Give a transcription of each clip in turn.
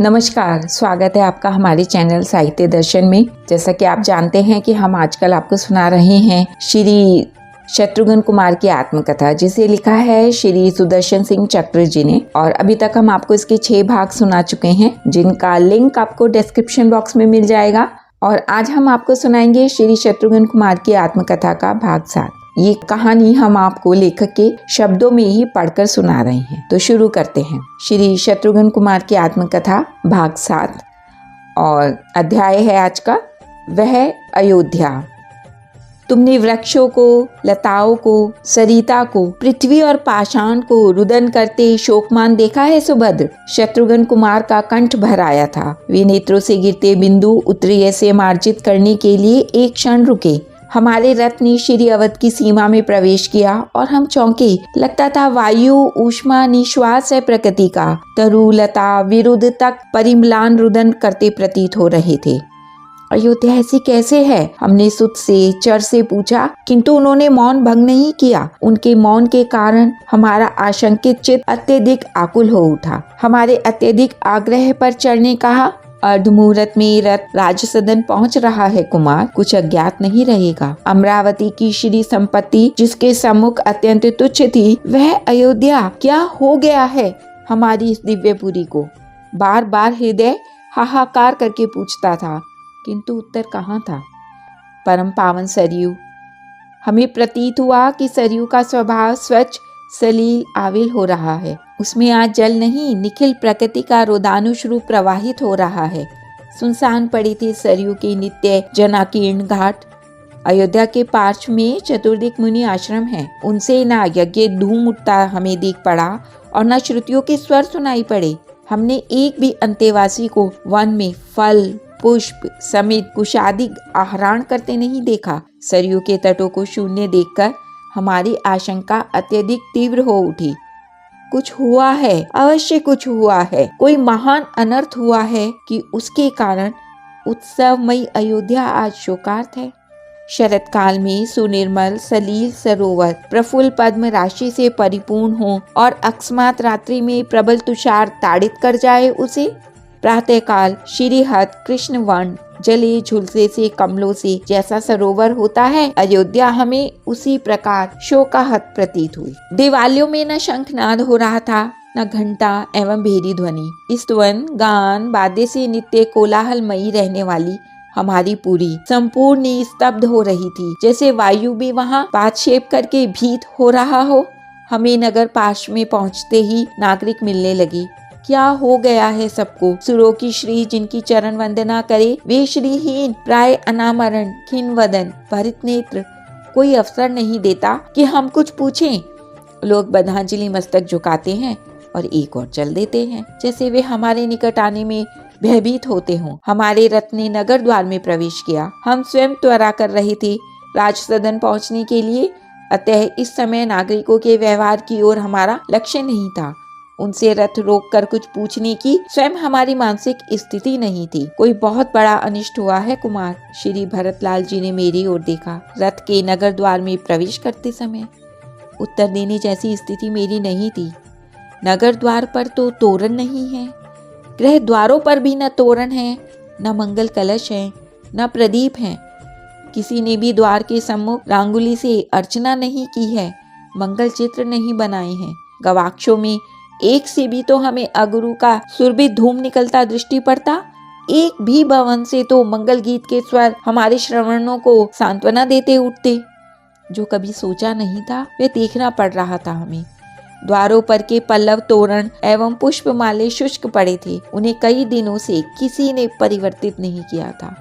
नमस्कार, स्वागत है आपका हमारे चैनल साहित्य दर्शन में। जैसा कि आप जानते हैं कि हम आजकल आपको सुना रहे हैं श्री शत्रुघ्न कुमार की आत्मकथा, जिसे लिखा है श्री सुदर्शन सिंह चक्र जी ने। और अभी तक हम आपको इसके 6 भाग सुना चुके हैं, जिनका लिंक आपको डिस्क्रिप्शन बॉक्स में मिल जाएगा। और आज हम आपको सुनाएंगे श्री शत्रुघ्न कुमार की आत्मकथा का भाग 7। ये कहानी हम आपको लेखक के शब्दों में ही पढ़कर सुना रहे हैं। तो शुरू करते हैं। श्री शत्रुघ्न कुमार की आत्मकथा भाग 7 और अध्याय है आज का वह अयोध्या। तुमने वृक्षों को, लताओं को, सरिता को, पृथ्वी और पाषाण को रुदन करते शोकमान देखा है सुभद्र? शत्रुघ्न कुमार का कंठ भर आया था। वे नेत्रों से गिरते बिंदु उत्तरीय से मार्जित करने के लिए एक क्षण रुके। हमारे रथ ने श्री अवध की सीमा में प्रवेश किया और हम चौंके। लगता था वायु ऊष्मा निश्वास है प्रकृति का। तरु लता विरुद्ध तक परिम्लान रुदन करते प्रतीत हो रहे थे। अयोध्या ऐसी कैसे है? हमने सुत से चर से पूछा, किंतु उन्होंने मौन भंग नहीं किया। उनके मौन के कारण हमारा आशंकित चित्त अत्यधिक आकुल हो उठा। हमारे अत्यधिक आग्रह पर चर ने कहा, अर्धमुहूर्त में रथ राजसदन पहुंच रहा है कुमार, कुछ अज्ञात नहीं रहेगा। अमरावती की श्री संपत्ति जिसके सम्मुख अत्यंत तुच्छ थी, वह अयोध्या क्या हो गया है हमारी इस दिव्यपुरी को? बार बार हृदय हाहाकार करके पूछता था, किंतु उत्तर कहाँ था। परम पावन सरयू। हमें प्रतीत हुआ कि सरयू का स्वभाव स्वच्छ सलील आविल हो रहा है। उसमें आज जल नहीं, निखिल प्रकृति का रोदानुश्रू प्रवाहित हो रहा है। सुनसान पड़ी थी सरयू की नित्य जनाकीर्ण घाट। अयोध्या के पार्श्व में चतुर्दिक मुनि आश्रम है। उनसे न यज्ञ धूम उठता हमें दिख पड़ा और न श्रुतियों के स्वर सुनाई पड़े। हमने एक भी अंतेवासी को वन में फल पुष्प समेत कुशादि आहरण करते नहीं देखा। सरयू के तटों को शून्य देखकर हमारी आशंका अत्यधिक तीव्र हो उठी। कुछ हुआ है, अवश्य कुछ हुआ है। कोई महान अनर्थ हुआ है कि उसके कारण उत्सवमयी अयोध्या आज शोकार्त है। शरत काल में सुनिर्मल सलील सरोवर प्रफुल्ल पद्म राशि से परिपूर्ण हो और अकस्मात रात्रि में प्रबल तुषार ताड़ित कर जाए उसे। प्रातःकाल श्रीहत कृष्ण वर्ण जले झुलसे से कमलों से जैसा सरोवर होता है, अयोध्या हमें उसी प्रकार शोकाहत प्रतीत हुई। दिवालियों में न शंखनाद हो रहा था, न घंटा एवं भेरी ध्वनि। स्तवन गान वाद्य से नित्य कोलाहलमयी रहने वाली हमारी पूरी संपूर्ण स्तब्ध हो रही थी, जैसे वायु भी वहाँ पादक्षेप करके भीत हो रहा हो। हमें नगर पार्श्व में पहुँचते ही नागरिक मिलने लगी। क्या हो गया है सबको? सुरों की श्री जिनकी चरण वंदना करे, वे श्रीहीन प्राय अनामरण खिन वदन भरित नेत्र, कोई अवसर नहीं देता कि हम कुछ पूछें। लोग बद्धांजलि मस्तक झुकाते हैं और एक और चल देते हैं, जैसे वे हमारे निकट आने में भयभीत होते हों। हमारे रथ ने नगर द्वार में प्रवेश किया। हम स्वयं त्वरा कर रहे थे राजसदन पहुंचने के लिए, अतः इस समय नागरिकों के व्यवहार की ओर हमारा लक्ष्य नहीं था। उनसे रथ रोककर कुछ पूछने की स्वयं हमारी मानसिक स्थिति नहीं थी। कोई बहुत बड़ा अनिष्ट हुआ है कुमार। श्री भरतलाल जी ने मेरी ओर देखा। रथ के नगर द्वार में प्रवेश करते समय उत्तर देने जैसी स्थिति मेरी नहीं थी। नगर द्वार पर तो तोरण नहीं है, गृह द्वारों पर भी न तोरण है, न मंगल कलश है, न प्रदीप है। किसी ने भी द्वार के सम्मुख रांगोली से अर्चना नहीं की है, मंगल चित्र नहीं बनाए हैं। गवाक्षों में एक से भी तो हमें अगुरु का सुरभित धूम निकलता दृष्टि पड़ता। एक भी भवन से तो मंगल गीत के स्वर हमारे श्रवणों को सांत्वना देते उठते। जो कभी सोचा नहीं था वे देखना पड़ रहा था हमें। द्वारों पर के पल्लव तोरण एवं पुष्प माले शुष्क पड़े थे। उन्हें कई दिनों से किसी ने परिवर्तित नहीं किया था।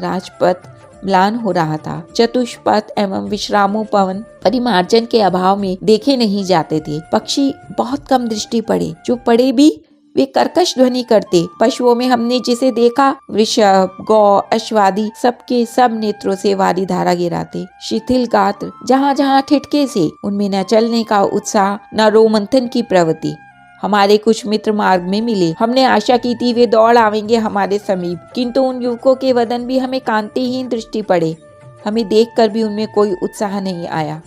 राजपथ म्लान हो रहा था। चतुष्पथ एवं विश्रामोपवन परिमार्जन के अभाव में देखे नहीं जाते थे। पक्षी बहुत कम दृष्टि पड़े, जो पड़े भी वे कर्कश ध्वनि करते। पशुओं में हमने जिसे देखा, वृषभ गौ अश्वादि सबके सब नेत्रों से वारी धारा गिराते। शिथिल गात्र जहाँ जहाँ ठिठके से, उनमें न चलने का उत्साह न रोमंथन की प्रवृत्ति। हमारे कुछ मित्र मार्ग में मिले। हमने आशा की थी वे दौड़ आवेंगे हमारे समीप, किंतु उन युवकों के वदन भी हमें कांतिहीन दृष्टि पड़े। हमें देखकर भी उनमें कोई उत्साह नहीं आया।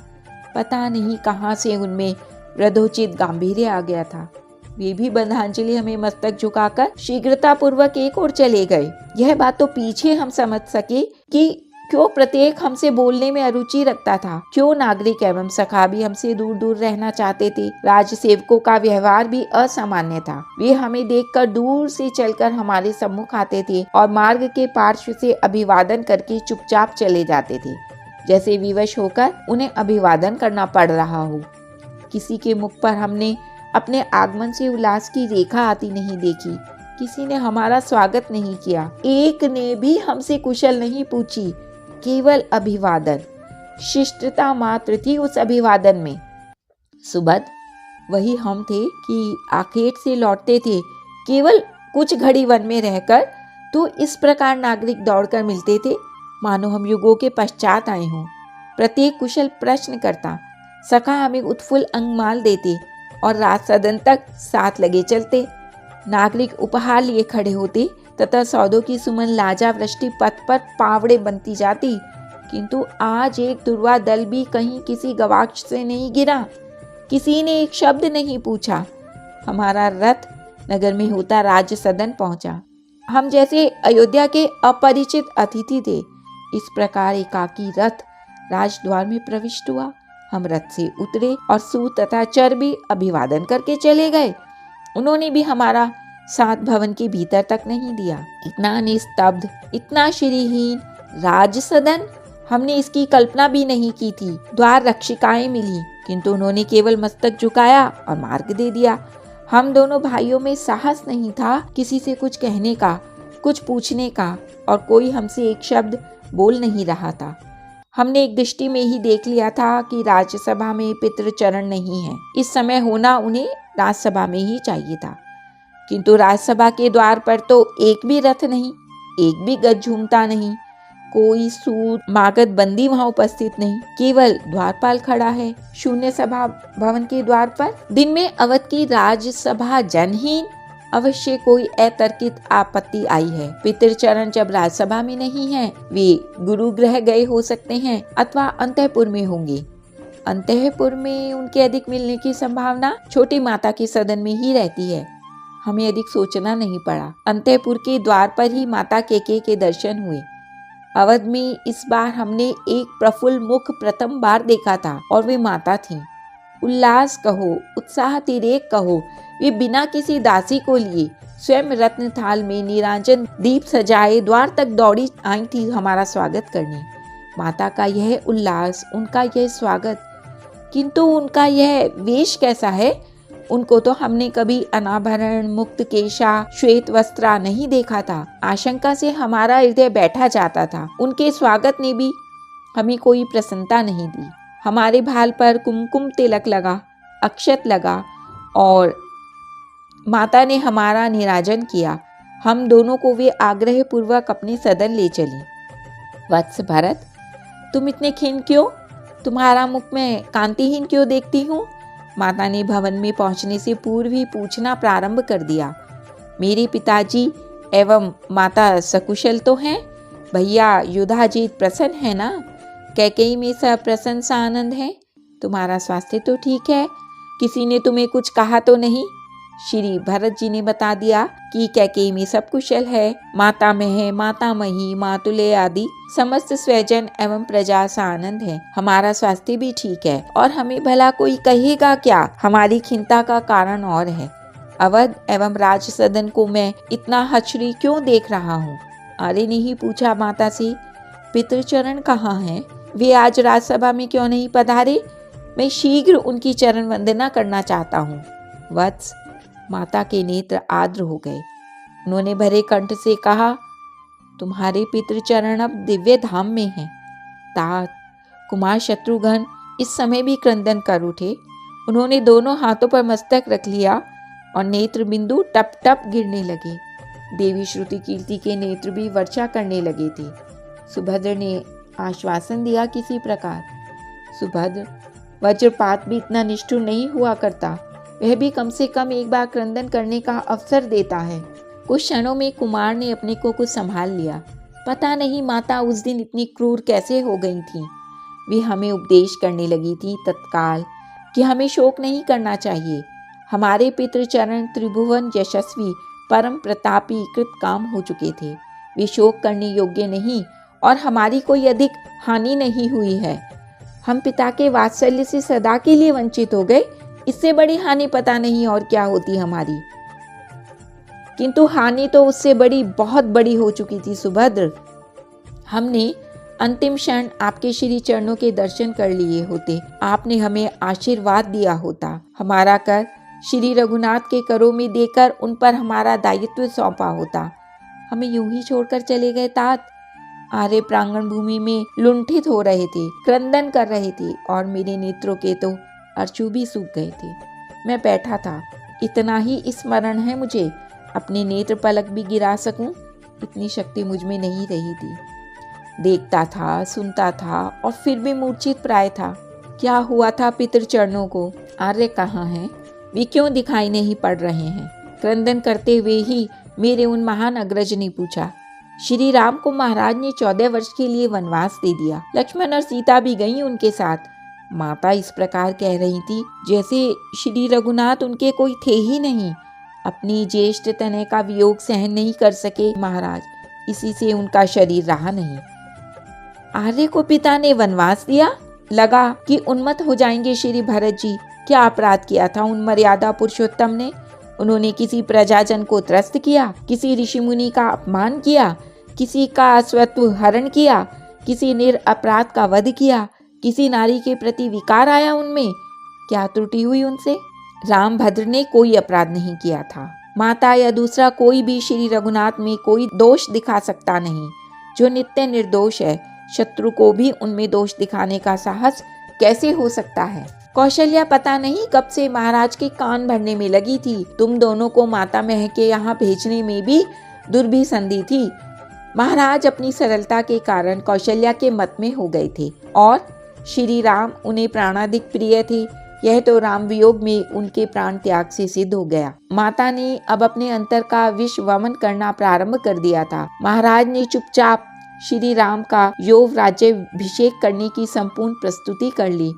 पता नहीं कहाँ से उनमें वृद्धोचित गांभीर्य आ गया था। वे भी बंधांजलि हमें मस्तक झुकाकर शीघ्रता पूर्वक एक ओर चले गए। यह बात तो पीछे हम समझ सके कि क्यों प्रत्येक हमसे बोलने में अरुचि रखता था, क्यों नागरिक एवं सखा भी हमसे दूर दूर रहना चाहते थे। राजसेवकों का व्यवहार भी असामान्य था। वे हमें देखकर दूर से चलकर हमारे सम्मुख आते थे और मार्ग के पार्श्व से अभिवादन करके चुपचाप चले जाते थे, जैसे विवश होकर उन्हें अभिवादन करना पड़ रहा हो। किसी के मुख पर हमने अपने आगमन से उल्लास की रेखा आती नहीं देखी। किसी ने हमारा स्वागत नहीं किया, एक ने भी हमसे कुशल नहीं पूछी, केवल अभिवादन। शिष्टता मात्र थी उस अभिवादन में। सुबह वही हम थे कि आखेट से लौटते थे, केवल कुछ घड़ी वन में रहकर, तो इस प्रकार नागरिक दौड़कर मिलते थे मानो हम युगों के पश्चात आए हों। प्रत्येक कुशल प्रश्न करता, सखा हमें उत्फुल्ल अंगमाल देते और रात सदन तक साथ लगे चलते। नागरिक उपहार लिए खड़े होते तथा सौदों की सुमन लाजा वृष्टि पथ पर पावड़े बनती जाती, किंतु आज एक दुर्वा दल भी कहीं किसी गवाक्ष से नहीं गिरा। किसी ने एक शब्द नहीं पूछा। हमारा रथ नगर में होता राज्य सदन पहुंचा। हम जैसे अयोध्या के अपरिचित अतिथि थे। इस प्रकार एकाकी रथ राजद्वार में प्रविष्ट हुआ। हम रथ से उतरे और सूत तथा चर भी अभिवादन करके चले गए। उन्होंने भी हमारा साथ भवन के भीतर तक नहीं दिया। इतना निस्तब्ध, इतना श्रीहीन राजसदन हमने इसकी कल्पना भी नहीं की थी। द्वार रक्षिकाएं मिली, किंतु उन्होंने केवल मस्तक झुकाया और मार्ग दे दिया। हम दोनों भाइयों में साहस नहीं था किसी से कुछ कहने का, कुछ पूछने का, और कोई हमसे एक शब्द बोल नहीं रहा था। हमने एक दृष्टि में ही देख लिया था कि राज्यसभा में पितृचरण नहीं है। इस समय होना उन्हें राज्यसभा में ही चाहिए था, किंतु राज्यसभा के द्वार पर तो एक भी रथ नहीं, एक भी गज झूमता नहीं, कोई सूत मागध बंदी वहां उपस्थित नहीं, केवल द्वारपाल खड़ा है शून्य सभा भवन के द्वार पर। दिन में अवध की राज्यसभा जनहीन, अवश्य कोई अतर्कित आपत्ति आई है। पितृचरण जब राज्यसभा में नहीं है, वे गुरुगृह गए हो सकते हैं अथवा अंतःपुर में होंगे। अंतःपुर में उनके अधिक मिलने की संभावना छोटी माता के सदन में ही रहती है। हमें अधिक सोचना नहीं पड़ा। अंतःपुर के द्वार पर ही माता केके के दर्शन हुए। अवध में इस बार हमने एक प्रफुल्ल मुख प्रथम बार देखा था और वे माता थीं। उल्लास कहो, उत्साह तिरेक कहो, वे बिना किसी दासी को लिए स्वयं रत्न थाल में निरांजन दीप सजाए द्वार तक दौड़ी आई थी हमारा स्वागत करने। माता का यह उल्लास, उनका यह स्वागत, किंतु उनका यह वेश कैसा है? उनको तो हमने कभी अनाभरण, मुक्त केशा, श्वेत वस्त्रा नहीं देखा था। आशंका से हमारा हृदय बैठा जाता था। उनके स्वागत ने भी हमें कोई प्रसन्नता नहीं दी। हमारे भाल पर कुमकुम तिलक लगा, अक्षत लगा और माता ने हमारा निराजन किया। हम दोनों को वे आग्रह पूर्वक अपने सदन ले चली। वत्स भरत, तुम इतने खिन्न क्यों? तुम्हारा मुख में कांतिहीन क्यों देखती हूँ? माता ने भवन में पहुंचने से पूर्व ही पूछना प्रारंभ कर दिया। मेरे पिताजी एवं माता सकुशल तो हैं? भैया युधाजीत प्रसन्न है ना? कैकेयी में सब प्रसन्न आनंद है? तुम्हारा स्वास्थ्य तो ठीक है? किसी ने तुम्हें कुछ कहा तो नहीं? श्री भरत जी ने बता दिया कि कैकेयी में सब कुशल है। माता में है, मातामही, मातुले आदि समस्त स्वजन एवं प्रजा सा आनंद है। हमारा स्वास्थ्य भी ठीक है और हमें भला कोई कहेगा क्या? हमारी खिन्नता का कारण और है। अवध एवं राज सदन को मैं इतना हचरी क्यों देख रहा हूँ? आर्य ने ही पूछा माता से, पितृचरण कहाँ हैं? वे आज राज्यसभा में क्यों नहीं पधारे? मैं शीघ्र उनकी चरण वंदना करना चाहता हूँ। वत्स, माता के नेत्र आर्द्र हो गए। उन्होंने भरे कंठ से कहा, तुम्हारे पितृचरण अब दिव्य धाम में हैं। तात कुमार शत्रुघ्न इस समय भी क्रंदन कर उठे। उन्होंने दोनों हाथों पर मस्तक रख लिया और नेत्र बिंदु टप टप गिरने लगे। देवी श्रुति कीर्ति के नेत्र भी वर्षा करने लगे थे। सुभद्र ने आश्वासन दिया किसी प्रकार। सुभद्र, वज्रपात भी इतना निष्ठुर नहीं हुआ करता। वह भी कम से कम एक बार क्रंदन करने का अवसर देता है। कुछ क्षणों में कुमार ने अपने को कुछ संभाल लिया। पता नहीं माता उस दिन इतनी क्रूर कैसे हो गई थी। वे हमें उपदेश करने लगी थी तत्काल कि हमें शोक नहीं करना चाहिए। हमारे पितृचरण त्रिभुवन यशस्वी परम प्रतापी कृत काम हो चुके थे। वे शोक करने योग्य नहीं और हमारी कोई अधिक हानि नहीं हुई है। हम पिता के वात्सल्य से सदा के लिए वंचित हो गए, इससे बड़ी हानि पता नहीं और क्या होती हमारी। किंतु हानि तो उससे बड़ी, बहुत बड़ी हो चुकी थी सुभद्र। हमने अंतिम क्षण आपके श्री चरणों के दर्शन कर लिए होते, आपने हमें आशीर्वाद दिया होता, हमारा कर श्री रघुनाथ के करों में देकर उन पर हमारा दायित्व सौंपा होता। हमें यूं ही छोड़कर चले गए तात। आर्य प्रांगण भूमि में लुंठित हो रहे थे, क्रंदन कर रहे थे और मेरे नेत्रों के तो अश्रु भी सूख गए थे। मैं बैठा था, इतना ही स्मरण है मुझे, अपने नेत्र पलक भी गिरा सकूं इतनी शक्ति मुझ में नहीं रही थी। देखता था, सुनता था और फिर भी मूर्छित प्राय था। क्या हुआ था पितृचरणों को? आर्य कहाँ हैं? वे क्यों दिखाई नहीं पड़ रहे हैं? क्रंदन करते हुए ही मेरे उन महान अग्रज ने पूछा। श्री राम को महाराज ने 14 वर्ष के लिए वनवास दे दिया। लक्ष्मण और सीता भी गई उनके साथ। माता इस प्रकार कह रही थी जैसे श्री रघुनाथ उनके कोई थे ही नहीं। अपनी ज्येष्ठ तनय का वियोग सहन नहीं कर सके महाराज, इसी से उनका शरीर रहा नहीं। आर्य को पिता ने वनवास दिया? लगा कि उन्मत्त हो जाएंगे श्री भरत जी। क्या अपराध किया था उन मर्यादा पुरुषोत्तम ने? उन्होंने किसी प्रजाजन को त्रस्त किया, किसी ऋषि मुनि का अपमान किया, किसी का स्वत्व हरण किया, किसी निरपराध का वध किया, किसी नारी के प्रति विकार आया उनमें? क्या त्रुटि हुई उनसे? रामभद्र ने कोई अपराध नहीं किया था। माता या दूसरा कोई भी श्री रघुनाथ में कोई दोष दिखा सकता नहीं, जो नित्य निर्दोष है। शत्रु को भी उनमें दोष दिखाने का साहस कैसे हो सकता है? कौशल्या पता नहीं कब से महाराज के कान भरने में लगी थी। तुम दोनों को माता महक के यहाँ भेजने में भी दुर्भिसंधि थी। महाराज अपनी सरलता के कारण कौशल्या के मत में हो गए थे और श्री राम उन्हें प्राणाधिक प्रिय थे। यह तो राम वियोग में उनके प्राण त्याग से सिद्ध हो गया। माता ने अब अपने अंतर का विष वमन करना प्रारंभ कर दिया था। महाराज ने चुपचाप श्री राम का यौव राज्याभिषेक करने की संपूर्ण प्रस्तुति कर ली।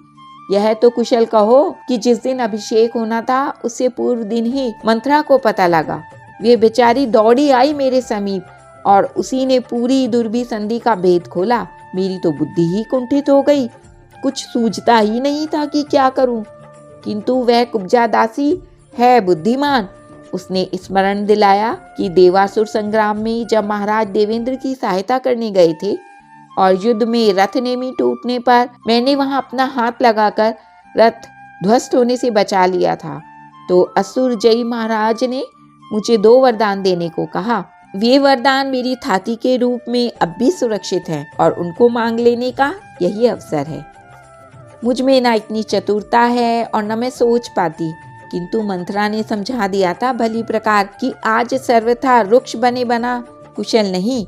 यह तो कुशल कहो कि जिस दिन अभिषेक होना था उससे पूर्व दिन ही मंत्रा को पता लगा। वे बेचारी दौड़ी आई मेरे समीप और उसी ने पूरी दुर्भिसंधि का भेद खोला। मेरी तो बुद्धि ही कुंठित हो गई, कुछ सूझता ही नहीं था कि क्या करूं। किंतु वह कुब्जा दासी है बुद्धिमान। उसने स्मरण दिलाया कि देवासुर संग्राम में जब महाराज देवेंद्र की सहायता करने गए थे और युद्ध में रथ नेमी टूटने पर मैंने वहां अपना हाथ लगाकर रथ ध्वस्त होने से बचा लिया था, तो असुर जयी महाराज ने मुझे 2 वरदान देने को कहा। वे वरदान मेरी थाती के रूप में अब भी सुरक्षित हैं और उनको मांग लेने का यही अवसर है। मुझ में ना इतनी चतुरता है और न मैं सोच पाती, किंतु मंत्रा ने समझा दिया था भली प्रकार कि आज सर्वथा रुक्ष बने बना कुशल नहीं।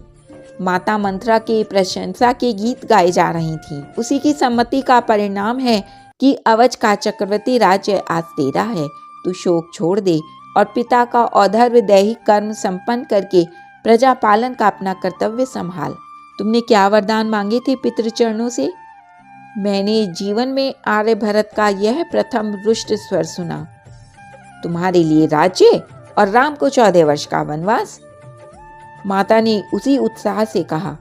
माता मंत्रा के प्रशंसा के गीत गाए जा रही थी। उसी की सम्मति का परिणाम है कि अवध का चक्रवर्ती राज्य आज तेरा है। तू शोक छोड़ दे और पिता का औधर्व दैहिक कर्म संपन्न करके प्रजा पालन का अपना कर्तव्य संभाल। तुमने क्या वरदान मांगे थे पितृचरणों से? मैंने जीवन में आर्य भरत का यह प्रथम रुष्ट स्वर सुना। तुम्हारे लिए राज्य और राम को 14 वर्ष का वनवास। माता ने उसी उत्साह से कहा।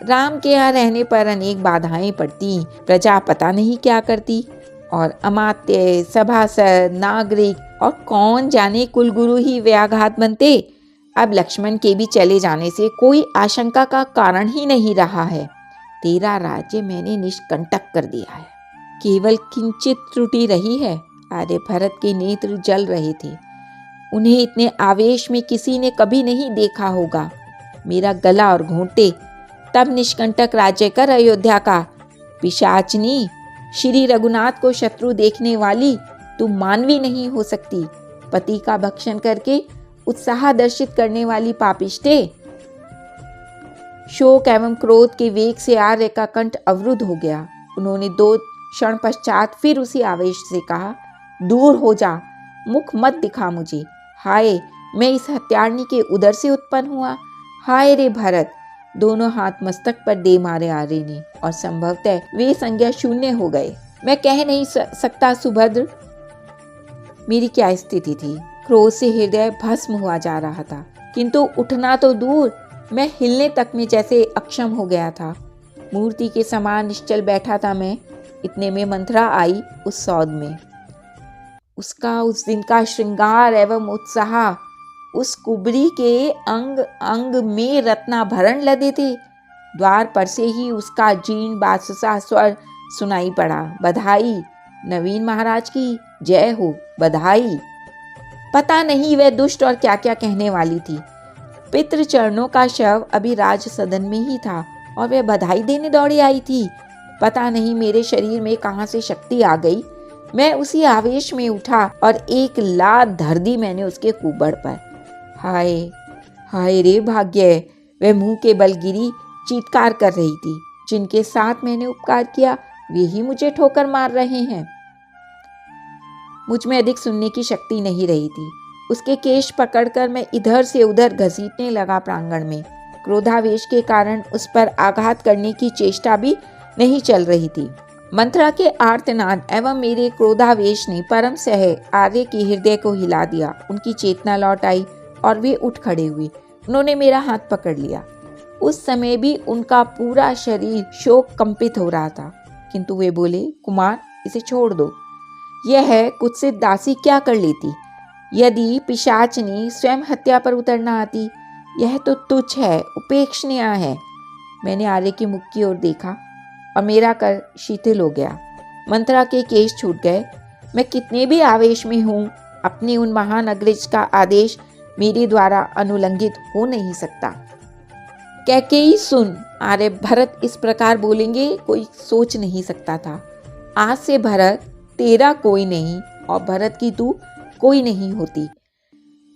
राम के यहाँ रहने पर अनेक बाधाएं पड़ती, प्रजा पता नहीं क्या करती, और अमात्य, सभासद, नागरिक और कौन जाने कुलगुरु ही व्याघात बनते। अब लक्ष्मण के भी चले जाने से कोई आशंका का कारण ही नहीं रहा है। तेरा राज्य मैंने निष्कंटक कर दिया है। केवल किंचित त्रुटि रही है। आर्य भरत के नेत्र जल रहे थे। उन्हें इतने आवेश में किसी ने कभी नहीं देखा होगा। मेरा गला और घोंटे। तब निष्कंटक राज्य कर अयोध्या का। पिशाचनी, श्री रघुनाथ को शत्रु देखने वाली तू मानवी नहीं हो सकती। पति का भक्षण करके उत्साह दर्शित करने वाली पापिष्टे। शोक एवं क्रोध के वेग से आर्य का कंठ अवरुद्ध हो गया। उन्होंने 2 क्षण पश्चात फिर उसी आवेश से कहा, दूर हो जा, मुख मत दिखा मुझे। हाय, मैं इस हत्यारनी के उदर से उत्पन्न हुआ। हाय रे भरत। दोनों हाथ मस्तक पर दे मारे आर्य ने और संभवतः वे संज्ञा शून्य हो गए। मैं कह नहीं सकता सुभद्र, मेरी क्या स्थिति थी। क्रोध से हृदय भस्म हुआ जा रहा था, किंतु उठना तो दूर, मैं हिलने तक में जैसे अक्षम हो गया था। मूर्ति के समान निश्चल बैठा था मैं। इतने में मंथरा आई उस सौध में। उसका उस दिन का श्रृंगार एवं उत्साह, उस कुबरी के अंग अंग में रत्नाभरण लदे थे। द्वार पर से ही उसका जीर्ण बादशाह स्वर सुनाई पड़ा, बधाई नवीन महाराज की जय हो, बधाई। पता नहीं वह दुष्ट और क्या क्या कहने वाली थी। पितृचरणों का शव अभी राज सदन में ही था और वह बधाई देने दौड़ी आई थी। पता नहीं मेरे शरीर में कहाँ से शक्ति आ गई। मैं उसी आवेश में उठा और एक लात धर दी मैंने उसके कुबड़ पर। हाय हाय रे भाग्य, वह मुंह के बल गिरी, चीत्कार कर रही थी। जिनके साथ मैंने उपकार किया वे ही मुझे ठोकर मार रहे हैं। मुझ में अधिक सुनने की शक्ति नहीं रही थी। उसके केश पकड़कर मैं इधर से उधर घसीटने लगा प्रांगण में। क्रोधावेश के कारण उस पर आघात करने की चेष्टा भी नहीं चल रही थी। मंथरा के आर्तनाद एवं मेरे क्रोधावेश ने परम सह आर्य के हृदय को हिला दिया। उनकी चेतना लौट आई और वे उठ खड़े हुए। उन्होंने मेरा हाथ पकड़ लिया। उस समय भी उनका पूरा शरीर शोक कंपित हो रहा था, किंतु वे बोले, कुमार इसे छोड़ दो। यह है कुत्सित दासी क्या कर लेती यदि पिशाचनी स्वयं हत्या पर उतरना आती। यह तो तुच्छ है, उपेक्षणीय है। मैंने आर्य के मुख की ओर देखा और मेरा कर शिथिल हो गया। मंथरा के केश छूट गए। मैं कितने भी आवेश में हूँ, अपने उन महान अग्रज का आदेश मेरे द्वारा अनुलंघित हो नहीं सकता। कैकेयी सुन, आर्य भरत इस प्रकार बोलेंगे कोई सोच नहीं सकता था। आज से भरत तेरा कोई नहीं और भरत की तू कोई नहीं होती।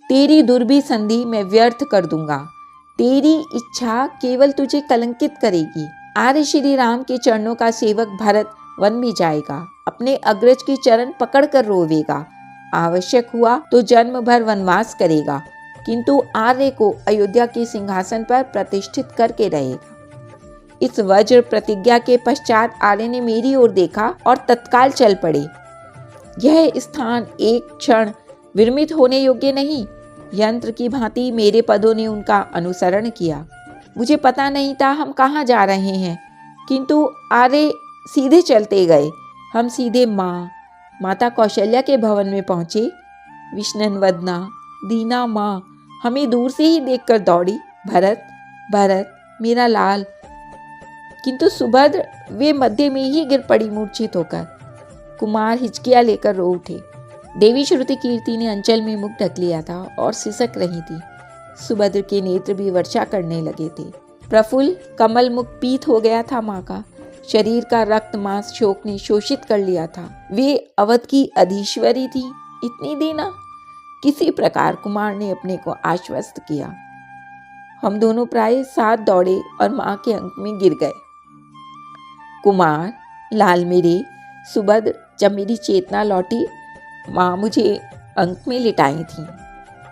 तेरी दुर्भी संधि मैं व्यर्थ कर दूंगा। तेरी इच्छा केवल तुझे कलंकित करेगी। आर्य श्री राम के चरणों का सेवक भरत वन में जाएगा, अपने अग्रज के चरण पकड़कर रोवेगा। आवश्यक हुआ तो जन्म भर वनवास करेगा, किंतु आर्य को अयोध्या के सिंहासन पर प्रतिष्ठित करके रहेगा। इस वज्र प्रतिज्ञा के पश्चात आर्य ने मेरी ओर देखा और तत्काल चल पड़े। यह स्थान एक क्षण विरमित होने योग्य नहीं। यंत्र की भांति मेरे पदों ने उनका अनुसरण किया। मुझे पता नहीं था हम कहाँ जा रहे हैं, किंतु आर्य सीधे चलते गए। हम सीधे माता कौशल्या के भवन में पहुँचे। विष्णुवदना दीना माँ हमें दूर से ही देखकर दौड़ी, भरत भरत मेरा लाल। किंतु सुभद्र वे मध्य में ही गिर पड़ी मूर्छित होकर। कुमार हिचकिया लेकर रो उठे। देवी श्रुति कीर्ति ने अंचल में मुख ढक लिया था और सिसक रही थी। सुभद्र के नेत्र भी वर्षा करने लगे थे। प्रफुल्ल कमल मुख पीत हो गया था माँ का। शरीर का रक्त मांस शोक ने शोषित कर लिया था। वे अवध की अधीश्वरी थी, इतनी दीना। किसी प्रकार कुमार ने अपने को आश्वस्त किया। हम दोनों प्राय साथ दौड़े और माँ के अंक में गिर गए। कुमार लाल मेरे, सुभद्र जब मेरी चेतना लौटी, माँ मुझे अंक में लिटाई थी।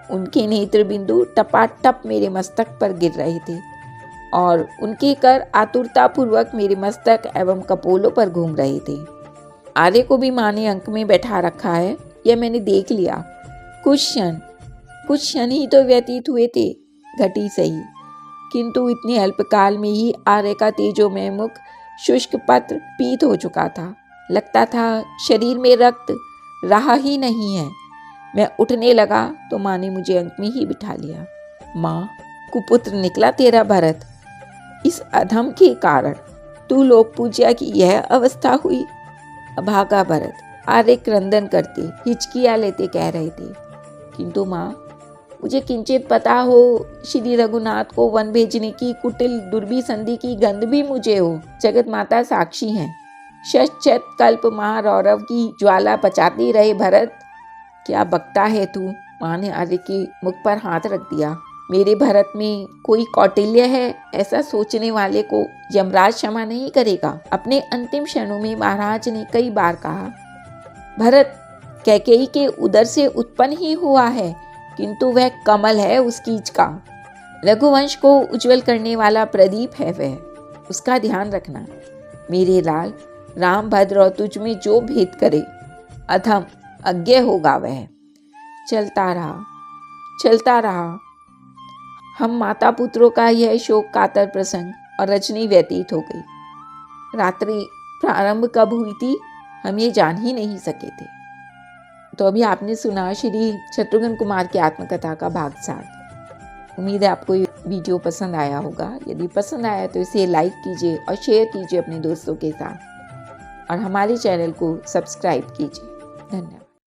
उनके नेत्र बिंदु टपाटप मेरे मस्तक पर गिर रहे थे और उनके कर आतुरतापूर्वक मेरे मस्तक एवं कपोलों पर घूम रहे थे। आर्य को भी माँ ने अंक में बैठा रखा है, यह मैंने देख लिया। कुछ क्षण ही तो व्यतीत हुए थे, घटी सही, किंतु इतने अल्पकाल में ही आर्य का तेजोमय मुख शुष्क पत्र पीत हो चुका था। लगता था शरीर में रक्त रहा ही नहीं है। मैं उठने लगा तो माँ ने मुझे अंक में ही बिठा लिया। माँ, कुपुत्र निकला तेरा भरत। इस अधम के कारण तू लोक पूज्या की यह अवस्था हुई। अभागा भरत, आर्य क्रंदन करते हिचकिया लेते कह रहे थे। किंतु माँ, मुझे किंचित पता हो, श्री रघुनाथ को वन भेजने की कुटिल दुर्भी संधि की गंध भी मुझे हो। जगत माता साक्षी हैं। शत कल्प महारौरव की ज्वाला पचाती रहे भरत। क्या बकता है तू। माँ ने आर्य के मुख पर हाथ रख दिया। मेरे भरत में कोई कौटिल्य है, ऐसा सोचने वाले को यमराज क्षमा नहीं करेगा। अपने अंतिम क्षणों में महाराज ने कई बार कहा, भरत कैकेयी के उदर से उत्पन्न ही हुआ है, किंतु वह कमल है उस कीच का। रघुवंश को उज्जवल करने वाला प्रदीप है वह, उसका ध्यान रखना। मेरे लाल, राम भद्र और तुझ में जो भेद करे, अधम अज्ञ होगा वह। चलता रहा। हम माता पुत्रों का यह शोक कातर प्रसंग और रजनी व्यतीत हो गई। रात्रि प्रारंभ कब हुई थी हम ये जान ही नहीं सके थे। तो अभी आपने सुना श्री शत्रुघ्न कुमार की आत्मकथा का भाग 7। उम्मीद है आपको ये वीडियो पसंद आया होगा। यदि पसंद आया तो इसे लाइक कीजिए और शेयर कीजिए अपने दोस्तों के साथ और हमारे चैनल को सब्सक्राइब कीजिए। धन्यवाद।